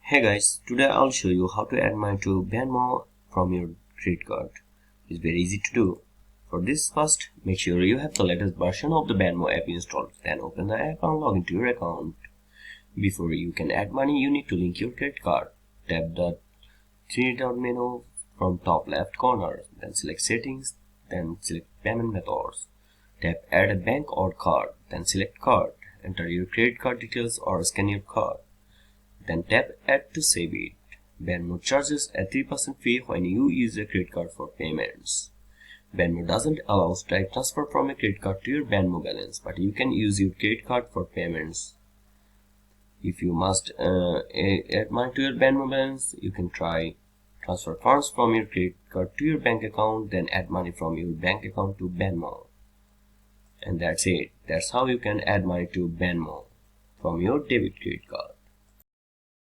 Hey guys, today I'll show you how to add money to Venmo from your credit card. It's very easy to do. For this, first make sure you have the latest version of the Venmo app installed. Then open the app and log into your account. Before you can add money, you need to link your credit card. Tap the three-dot menu from top left corner. Then select settings. Then select payment methods. Tap add a bank or card. Then select card. Enter your credit card details or scan your card. Then tap Add to save it. Venmo charges a 3% fee when you use a credit card for payments. Venmo doesn't allow direct transfer from a credit card to your Venmo balance, but you can use your credit card for payments. If you must add money to your Venmo balance, you can try transfer funds from your credit card to your bank account, then add money from your bank account to Venmo. And that's it. That's how you can add money to Venmo from your debit credit card.